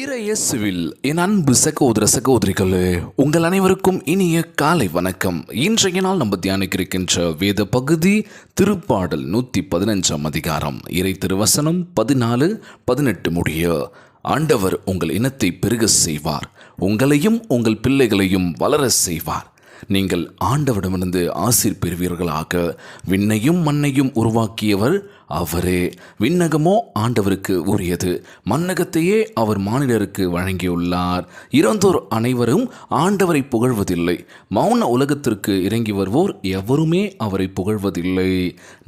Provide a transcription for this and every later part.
இறையேசுவில் என் அன்பு சகோதர சகோதரிகளே, உங்கள் அனைவருக்கும் இனிய காலை வணக்கம். இன்றைய நாள் நம்ம தியானிக்க இருக்கின்ற வேத பகுதி திருப்பாடல் 115 அதிகாரம், இறை திருவசனம் 14-18 முடிய. ஆண்டவர் உங்கள் இனத்தை பெருக செய்வார், உங்களையும் உங்கள் பிள்ளைகளையும் வளர செய்வார். நீங்கள் ஆண்டவரிடமிருந்து ஆசீர் பெறுவீர்களாக. விண்ணையும் மண்ணையும் உருவாக்கியவர் அவரே. விண்ணகமோ ஆண்டவருக்கு உரியது, மண்ணகத்தையே அவர் மானிடருக்கு வழங்கியுள்ளார். இறந்தோர் அனைவரும் ஆண்டவரை புகழ்வதில்லை, மௌன உலகத்திற்கு இறங்கி வருவோர் எவருமே அவரை புகழ்வதில்லை.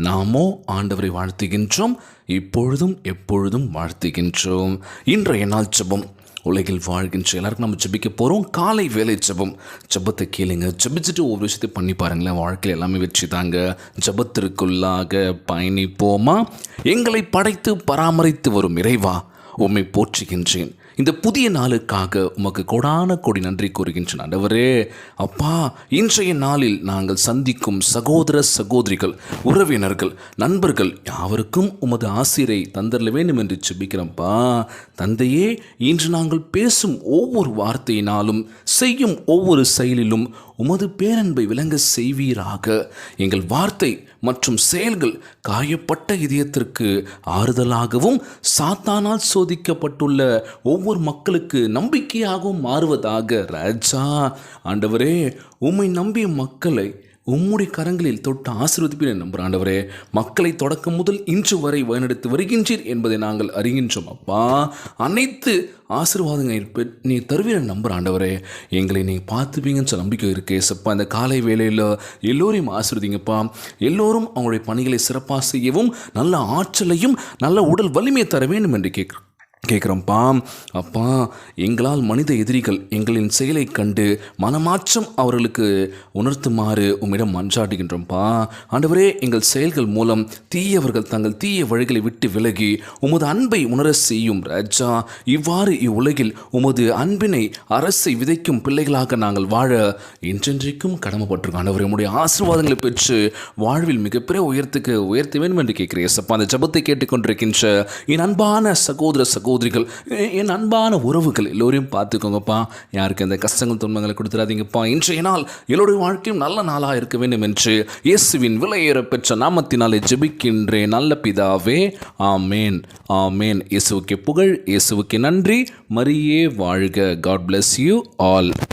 நாமோ ஆண்டவரை வாழ்த்துகின்றோம், இப்பொழுதும் எப்பொழுதும் வாழ்த்துகின்றோம். இன்றைய நாள் ஜெபம். உலகில் வாழ்கின்ற எல்லாருக்கும் நம்ம ஜெபிக்க போகிறோம். காலை வேலை ஜெபம். ஜெபத்தை கேளுங்க, ஜெபிச்சுட்டு ஒவ்வொரு விஷயத்தை பண்ணி பாருங்களேன். வாழ்க்கையில் எல்லாமே வெற்றி தாங்க. ஜெபத்திற்குள்ளாக பயணிப்போமா? எங்களை படைத்து பராமரித்து வரும் இறைவா, உம்மை போற்றுகின்றேன். இந்த புதிய நாளுக்காக உமக்கு கோடான கோடி நன்றி கூறுகின்றேன் ஆண்டவரே. அப்பா, இன்றைய நாளில் நாங்கள் சந்திக்கும் சகோதர சகோதரிகள், உறவினர்கள், நண்பர்கள் யாவருக்கும் உமது ஆசிரை தந்தரல வேண்டும் என்று ஜெபிக்கிறோம்ப்பா. தந்தையே, இன்று நாங்கள் பேசும் ஒவ்வொரு வார்த்தையினாலும் செய்யும் ஒவ்வொரு செயலிலும் உமது பேரன்பை விளங்க செய்வீராக. எங்கள் வார்த்தை மற்றும் செயல்கள் காயப்பட்ட இதயத்திற்கு ஆறுதலாகவும் சாத்தானால் சோதிக்கப்பட்டுள்ள ஒவ்வொரு மக்களுக்கு நம்பிக்கையாகவும் மாறுவதாக. ராஜா ஆண்டவரே, உம்மை நம்பிய மக்களை உம்முடைய கரங்களில் தொட்டு ஆசீர்வதிப்பீர் நம்புகிற ஆண்டவரே. மக்களை தொடக்கம் முதல் இன்று வரை வழிநடத்தி வருகின்றீர் என்பதை நாங்கள் அறிகின்றோம் அப்பா. அனைத்து ஆசீர்வாதங்கள் நீ தருவீர நம்புகிற ஆண்டவரே. எங்களை நீ பார்த்துப்பீங்கன்னு சொல்ல நம்பிக்கை இருக்கு ஏசப்பா. இந்த காலை வேளையில் எல்லோரையும் ஆசீர்வதிங்கப்பா. எல்லோரும் அவங்களுடைய பணிகளை சிறப்பாக செய்யவும் நல்ல ஆற்றலையும் நல்ல உடல் வலிமையை தர வேண்டும் என்று கேட்குறோம்ப்பா. அப்பா, எங்களால் மனித எதிரிகள் எங்களின் செயலை கண்டு மனமாற்றம் அவர்களுக்கு உணர்த்துமாறு உம்மிடம் மன்றாடுகின்றோம்ப்பா. ஆண்டவரே, எங்கள் செயல்கள் மூலம் தீயவர்கள் தங்கள் தீய வழிகளை விட்டு விலகி உமது அன்பை உணர செய்யும் ராஜா. இவ்வாறு இவ்வுலகில் உமது அன்பினை அரசை விதைக்கும் பிள்ளைகளாக நாங்கள் வாழ என்றென்றைக்கும் கடமைப்பட்டிருக்கோம் ஆண்டவரே. உம்முடைய ஆசீர்வாதங்களை பெற்று வாழ்வில் மிகப்பெரிய உயர்த்த வேண்டும் என்று கேட்கிறேன் ஏசப்பா. அந்த ஜெபத்தை கேட்டுக்கொண்டிருக்கின்ற என் அன்பான சகோதர சகோதரிகள், என் அன்பான உறவுகள் எல்லோரையும் பார்த்துக்கோங்கப்பா. யாருக்கு அந்த கஷ்டங்கள் துன்பங்களை கொடுத்துடாதீங்கப்பா. இன்றைய நாள் எல்லோருடைய வாழ்க்கையும் நல்ல நாளாக இருக்க வேண்டும் என்று இயேசுவின் விலையேற பெற்ற நாமத்தினாலே ஜெபிக்கின்றேன் நல்ல பிதாவே. ஆமேன், ஆமேன். இயேசுவுக்கு புகழ், இயேசுவுக்கு நன்றி. மரியே வாழ்க. God bless you all.